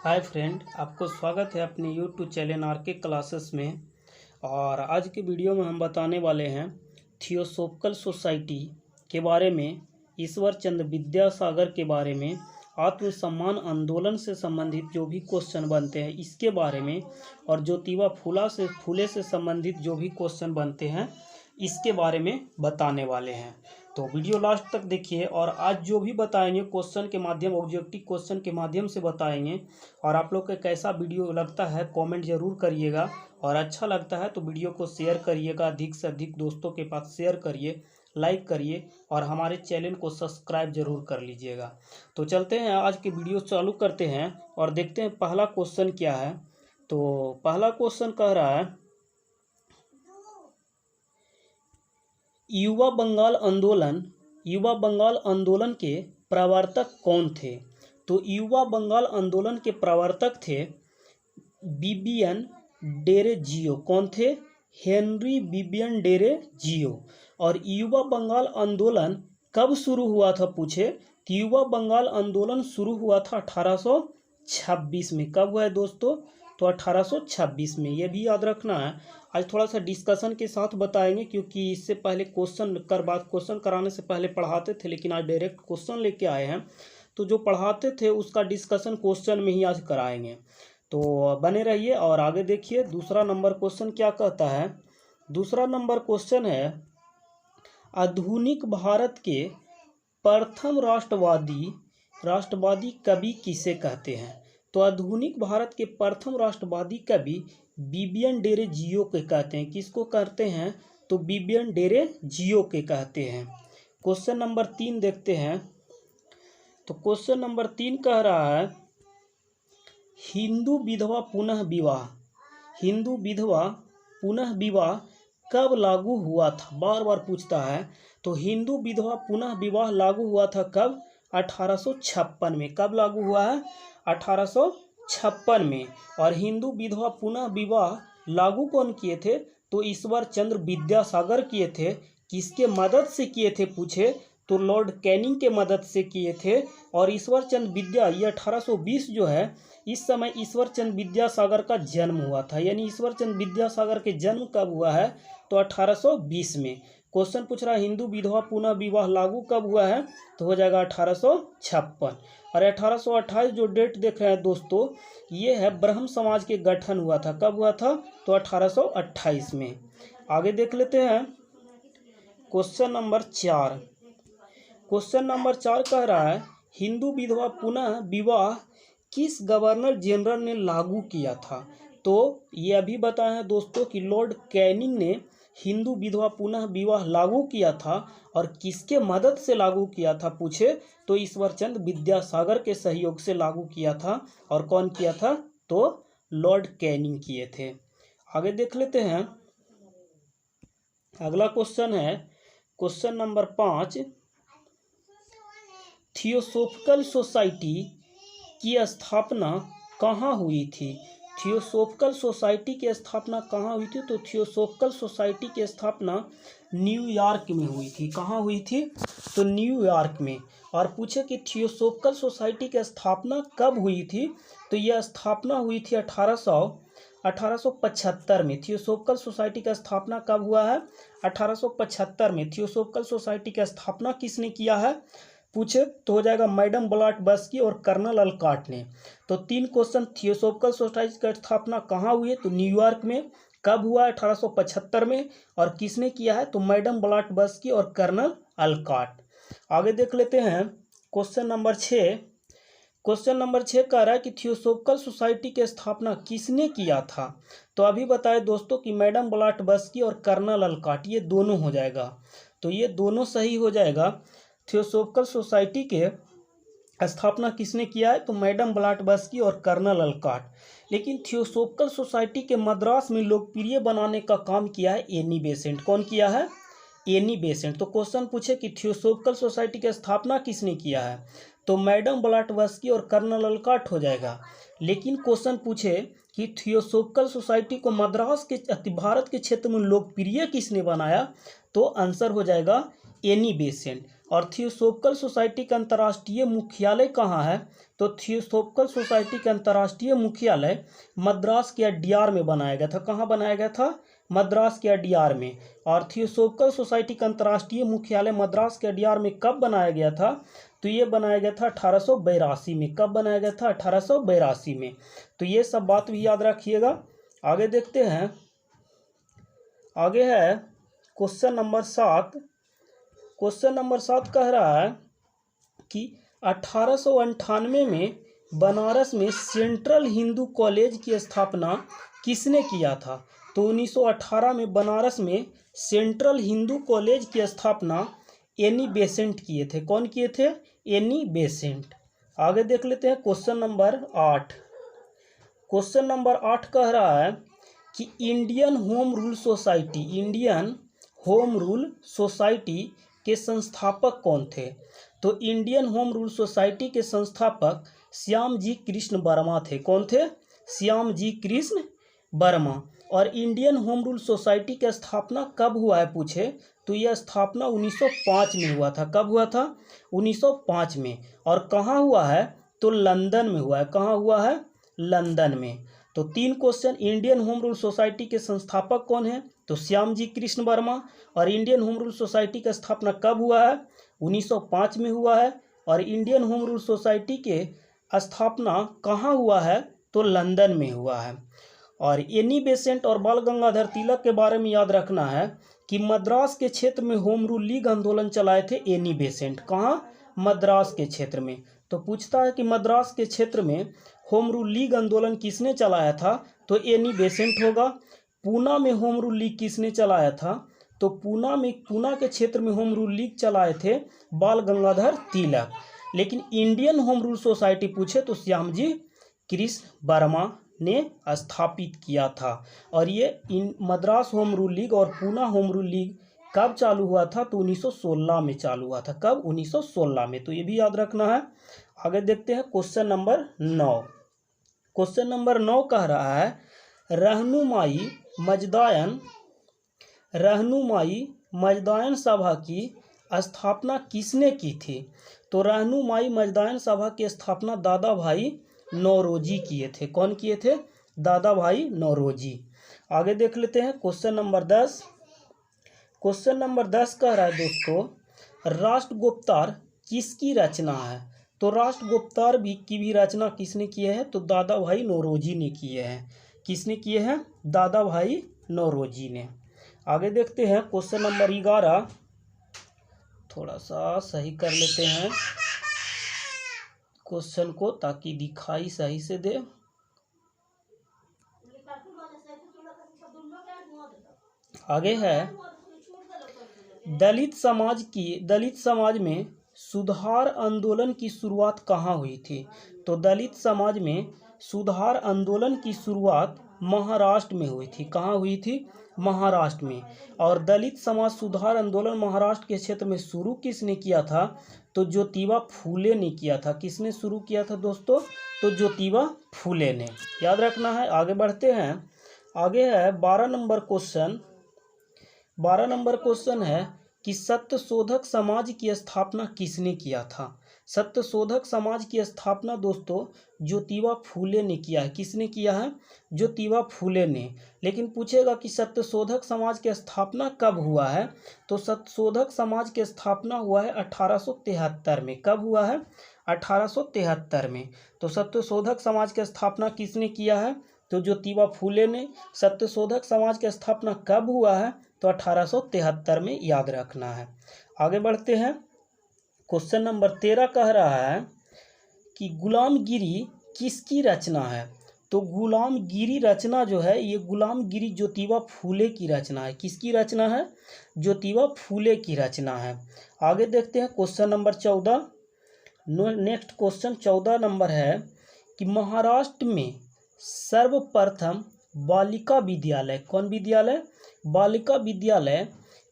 Hi friend, आपको स्वागत है अपने यूट्यूब चैनल आरके क्लासेस में। और आज के वीडियो में हम बताने वाले हैं थियोसॉफिकल सोसाइटी के बारे में, ईश्वर चंद्र विद्यासागर के बारे में, आत्मसम्मान आंदोलन से संबंधित जो भी क्वेश्चन बनते हैं इसके बारे में, और ज्योतिबा फूले से संबंधित जो भी क्वेश्चन बनते हैं इसके बारे में बताने वाले हैं। तो वीडियो लास्ट तक देखिए। और आज जो भी बताएंगे क्वेश्चन के माध्यम, ऑब्जेक्टिव क्वेश्चन के माध्यम से बताएंगे। और आप लोग को कैसा वीडियो लगता है कमेंट जरूर करिएगा, और अच्छा लगता है तो वीडियो को शेयर करिएगा, अधिक से अधिक दोस्तों के पास शेयर करिए, लाइक करिए, और हमारे चैनल को सब्सक्राइब जरूर कर लीजिएगा। तो चलते हैं, आज के वीडियो चालू करते हैं और देखते हैं पहला क्वेश्चन क्या है। तो पहला क्वेश्चन कह रहा है, युवा बंगाल आंदोलन के प्रवर्तक कौन थे? तो युवा बंगाल आंदोलन के प्रवर्तक थे बिबियन डेरेजियो। कौन थे? Henry Vivian Derozio. और युवा बंगाल आंदोलन कब शुरू हुआ था पूछे कि युवा बंगाल आंदोलन शुरू हुआ था 1826 में। कब हुआ है दोस्तों? तो 1826 में। ये भी याद रखना है। आज थोड़ा सा डिस्कशन के साथ बताएंगे, क्योंकि इससे पहले क्वेश्चन कराने से पहले पढ़ाते थे, लेकिन आज डायरेक्ट क्वेश्चन लेके आए हैं। तो जो पढ़ाते थे उसका डिस्कशन क्वेश्चन में ही आज कराएंगे। तो बने रहिए और आगे देखिए। दूसरा नंबर क्वेश्चन क्या कहता है? दूसरा नंबर क्वेश्चन है, आधुनिक भारत के प्रथम राष्ट्रवादी कवि किसे कहते हैं? तो आधुनिक भारत के प्रथम राष्ट्रवादी कवि बिबियन डेरेजियो के कहते हैं। किसको कहते हैं? तो बिबियन डेरेजियो के कहते हैं। क्वेश्चन नंबर 3 देखते हैं। तो क्वेश्चन नंबर 3 कह रहा है, हिंदू विधवा पुनः विवाह कब लागू हुआ था? बार बार पूछता है। तो हिंदू विधवा पुनः विवाह लागू हुआ था कब? 1856 में। कब लागू हुआ है? 1856 में। और हिंदू विधवा पुनः विवाह लागू कौन किए थे? तो ईश्वर चंद्र विद्यासागर किए थे। किसके मदद से किए थे पूछे? तो लॉर्ड कैनिंग के मदद से किए थे। और ईश्वर चंद्र ये 1820 जो है, इस समय ईश्वर चंद्र विद्यासागर का जन्म हुआ था। यानी ईश्वर चंद्र विद्यासागर के जन्म कब हुआ है? तो 1820 में। क्वेश्चन पूछ रहा है हिंदू विधवा पुनः विवाह लागू कब हुआ है? तो हो जाएगा 1856। और 1828 जो डेट देख रहे हैं दोस्तों, ये है ब्रह्म समाज के गठन हुआ था। कब हुआ था? तो 1828 में। आगे देख लेते हैं क्वेश्चन नंबर 4। क्वेश्चन नंबर 4 कह रहा है, हिंदू विधवा पुनः विवाह किस गवर्नर जनरल ने लागू किया था? तो ये अभी बताए हैं दोस्तों कि लॉर्ड कैनिंग ने हिंदू विधवा पुनः विवाह लागू किया था। और किसके मदद से लागू किया था पूछे? तो ईश्वर चंद्र विद्यासागर के सहयोग से लागू किया था। और कौन किया था? तो लॉर्ड कैनिंग किए थे। आगे देख लेते हैं। अगला क्वेश्चन है क्वेश्चन नंबर 5, थियोसॉफिकल सोसाइटी की स्थापना कहाँ हुई थी? थियोसॉफिकल सोसाइटी की स्थापना कहाँ हुई थी? तो थियोसॉफिकल सोसाइटी की स्थापना न्यूयॉर्क में हुई थी। कहाँ हुई थी? तो न्यूयॉर्क में। और पूछे कि थियोसॉफिकल सोसाइटी की स्थापना कब हुई थी? तो यह स्थापना हुई थी 1875 में। थियोसॉफिकल सोसाइटी का स्थापना कब हुआ है? 1875 में। थियोसॉफिकल सोसाइटी की स्थापना किसने किया है पूछे? तो हो जाएगा मैडम ब्लॉटबस्की और कर्नल अलकॉट ने। तो 3 क्वेश्चन। थियोसॉफिकल सोसाइटी की स्थापना कहाँ हुई है? तो न्यूयॉर्क में। कब हुआ? 1875 में। और किसने किया है? तो मैडम ब्लॉटबस्की और कर्नल अलकॉट। आगे देख लेते हैं क्वेश्चन नंबर 6। क्वेश्चन नंबर 6 कह रहा है कि थियोसॉफिकल सोसाइटी की स्थापना किसने किया था? तो अभी बताए दोस्तों कि मैडम ब्लॉटबस्की और कर्नल अलकॉट, ये दोनों हो जाएगा। तो ये दोनों सही हो जाएगा। थियोसॉफिकल सोसाइटी के स्थापना किसने किया है? तो मैडम ब्लॉटबस्की और कर्नल अलकॉट। लेकिन थियोसॉफिकल सोसाइटी के मद्रास में लोकप्रिय बनाने का काम किया है एनी बेसेंट। कौन किया है? Annie Besant. तो क्वेश्चन पूछे कि थियोसॉफिकल सोसाइटी की स्थापना किसने किया है? तो मैडम ब्लॉटबस्की और कर्नल अलकॉट हो जाएगा। लेकिन क्वेश्चन पूछे कि थियोसॉफिकल सोसाइटी को मद्रास के भारत के क्षेत्र में लोकप्रिय किसने बनाया? तो आंसर हो जाएगा एनी बेसेंट। और थियोसोफिकल सोसाइटी का अंतर्राष्ट्रीय मुख्यालय कहाँ है? तो थियोसोफिकल सोसाइटी का अंतर्राष्ट्रीय मुख्यालय मद्रास के अड्यार में बनाया गया था। कहाँ बनाया गया था? मद्रास के अड्यार में। और थियोसोफिकल सोसाइटी का अंतर्राष्ट्रीय मुख्यालय मद्रास के अड्यार में कब बनाया गया था? तो ये बनाया गया था 1882 में। कब बनाया गया था? 1882 में। तो ये सब बात भी याद रखिएगा। आगे देखते हैं। आगे है क्वेश्चन नंबर 7। क्वेश्चन नंबर 7 कह रहा है कि 1898 में बनारस में सेंट्रल हिंदू कॉलेज की स्थापना किसने किया था? तो 1918 में बनारस में सेंट्रल हिंदू कॉलेज की स्थापना एनी बेसेंट किए थे। कौन किए थे? Annie Besant. आगे देख लेते हैं क्वेश्चन नंबर 8। क्वेश्चन नंबर 8 कह रहा है कि इंडियन होम रूल सोसाइटी के संस्थापक कौन थे? तो इंडियन होम रूल सोसाइटी के संस्थापक श्याम जी कृष्ण वर्मा थे। कौन थे? श्याम जी कृष्ण वर्मा। और इंडियन होम रूल सोसाइटी की स्थापना कब हुआ है पूछे, तो यह स्थापना 1905 में हुआ था। कब हुआ था? 1905 में। और कहाँ हुआ है? तो लंदन में हुआ है। कहाँ हुआ है? लंदन में। तो 3 question. Indian home rule society के संस्थापक कौन है? तो श्याम जी कृष्ण वर्मा। और इंडियन होम रूल सोसाइटी का स्थापना कब हुआ है? 1905 में हुआ है। और इंडियन होम रूल सोसाइटी के स्थापना कहाँ हुआ है? तो लंदन में हुआ है। और एनी बेसेंट और बाल गंगाधर तिलक के बारे में याद रखना है कि मद्रास के क्षेत्र में होम रूल लीग आंदोलन चलाए थे एनी बेसेंट। कहाँ? मद्रास के क्षेत्र में। तो पूछता है कि मद्रास के क्षेत्र में होम रूल लीग आंदोलन किसने चलाया था? तो एनी बेसेंट होगा। पूना में होम रूल लीग किसने चलाया था? तो पूना के क्षेत्र में होम रूल लीग चलाए थे बाल गंगाधर तिलक। लेकिन इंडियन होम रूल सोसाइटी पूछे तो श्याम जी कृष्ण वर्मा ने स्थापित किया था। और ये मद्रास होम रूल लीग और पूना होम रूल लीग कब चालू हुआ था? तो 1916 में चालू हुआ था। कब? 1916 में। तो ये भी याद रखना है। आगे देखते हैं क्वेश्चन नंबर 9। क्वेश्चन नंबर 9 कह रहा है रहनुमाई मजदायन सभा की स्थापना किसने की थी? तो रहनुमाई मजदायन सभा की स्थापना दादा भाई नौरोजी किए थे। कौन किए थे? दादा भाई नौरोजी। आगे देख लेते हैं क्वेश्चन नंबर 10। क्वेश्चन नंबर 10 कह रहा है दोस्तों राष्ट्रगोप्तार किसकी रचना है? तो राष्ट्रगोप्तार की भी रचना किसने की है? तो दादा भाई नौरोजी ने किए हैं। किसने किए हैं? दादा भाई नौरोजी ने। आगे देखते हैं क्वेश्चन नंबर 11। थोड़ा सा सही कर लेते हैं क्वेश्चन को ताकि दिखाई सही से दे। आगे है दलित समाज में सुधार आंदोलन की शुरुआत कहाँ हुई थी? तो दलित समाज में सुधार आंदोलन की शुरुआत महाराष्ट्र में हुई थी। कहाँ हुई थी? महाराष्ट्र में। और दलित समाज सुधार आंदोलन महाराष्ट्र के क्षेत्र में शुरू किसने किया था? तो ज्योतिबा फूले ने किया था। किसने शुरू किया था दोस्तों? तो ज्योतिबा फूले ने। याद रखना है। आगे बढ़ते हैं। आगे है 12 नंबर क्वेश्चन। 12 नंबर क्वेश्चन है कि सत्यशोधक समाज की स्थापना किसने किया था? सत्यशोधक समाज की स्थापना दोस्तों ज्योतिबा फूले ने किया है। किसने किया है? ज्योतिबा फूले ने। लेकिन पूछेगा कि सत्यशोधक समाज की स्थापना कब हुआ है? तो सत्यशोधक समाज की स्थापना हुआ है 1873 में। कब हुआ है? 1873 में। तो सत्यशोधक समाज की स्थापना किसने किया है? तो ज्योतिबा फूले ने। सत्यशोधक समाज की स्थापना कब हुआ है? तो 1873 में। याद रखना है। आगे बढ़ते हैं। क्वेश्चन नंबर 13 कह रहा है कि गुलामगिरी किसकी रचना है? तो गुलामगिरी रचना जो है ये गुलामगिरी ज्योतिबा फूले की रचना है। किसकी रचना है? ज्योतिबा फूले की रचना है। आगे देखते हैं question number 14। Next question 14 number है कि महाराष्ट्र में सर्वप्रथम बालिका विद्यालय, कौन विद्यालय? बालिका विद्यालय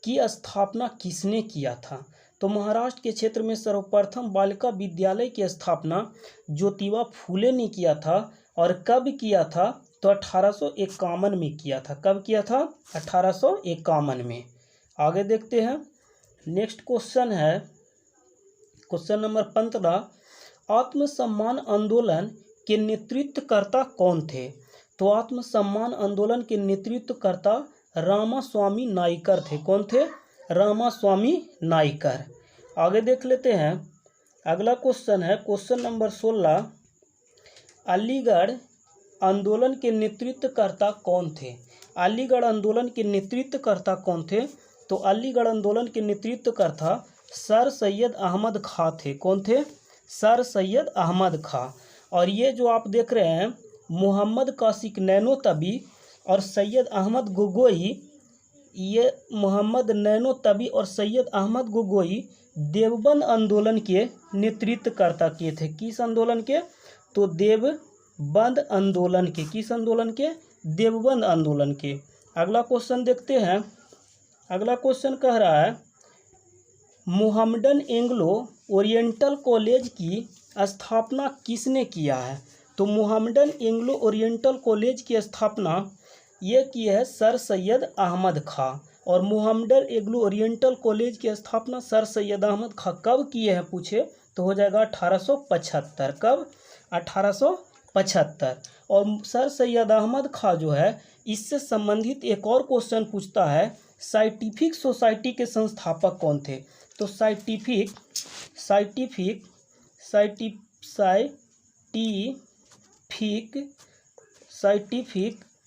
की स्थापना किसने किया था? तो महाराष्ट्र के क्षेत्र में सर्वप्रथम बालिका विद्यालय की स्थापना ज्योतिबा फूले ने किया था। और कब किया था? तो 1851 में किया था। कब किया था? 1851 में। आगे देखते हैं। नेक्स्ट क्वेश्चन है क्वेश्चन नंबर 15, आत्मसम्मान आंदोलन के नेतृत्वकर्ता कौन थे? तो आत्मसम्मान आंदोलन के नेतृत्वकर्ता रामास्वामी नाइकर थे। कौन थे? रामास्वामी नाइकर। आगे देख लेते हैं, अगला क्वेश्चन है क्वेश्चन नंबर 16, अलीगढ़ आंदोलन के नेतृत्वकर्ता कौन थे? अलीगढ़ आंदोलन के नेतृत्वकर्ता कौन थे? तो अलीगढ़ आंदोलन के नेतृत्वकर्ता सर सैयद अहमद खां थे। कौन थे? सर सैयद अहमद खां। और ये जो आप देख रहे हैं मोहम्मद कासिक नैनोतबी और सैयद अहमद गोगोई, ये मोहम्मद नैनोतबी और सैयद अहमद गोगोई देवबंद आंदोलन के नेतृत्वकर्ता किए थे। किस आंदोलन के? तो देवबंद आंदोलन के। किस आंदोलन के? देवबंद आंदोलन के। अगला क्वेश्चन देखते हैं, अगला क्वेश्चन कह रहा है मोहम्मडन एंग्लो ओरिएंटल कॉलेज की स्थापना किसने किया है? तो मोहम्मडन एंग्लो ओरिएंटल कॉलेज की स्थापना ये की है सर सैयद अहमद खां। और मोहम्मडन एंग्लो ओरिएंटल कॉलेज की स्थापना सर सैयद अहमद खां कब किए हैं पूछे तो हो जाएगा 1875। कब? 1875। और सर सैयद अहमद खां जो है इससे संबंधित एक और क्वेश्चन पूछता है, साइंटिफिक सोसाइटी के संस्थापक कौन थे? तो साइंटिफिक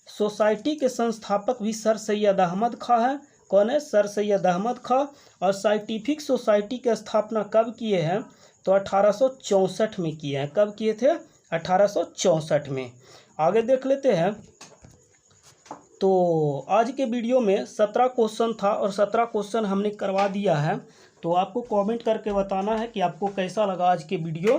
सोसाइटी के संस्थापक भी सर सैयद अहमद खां है। कौन है? सर सैयद अहमद खां। और साइंटिफिक सोसाइटी की स्थापना कब किए हैं? तो 1864 में किए हैं। कब किए थे? 1864 में। आगे देख लेते हैं, तो आज के वीडियो में 17 क्वेश्चन था और 17 क्वेश्चन हमने करवा दिया है। तो आपको कमेंट करके बताना है कि आपको कैसा लगा आज के वीडियो।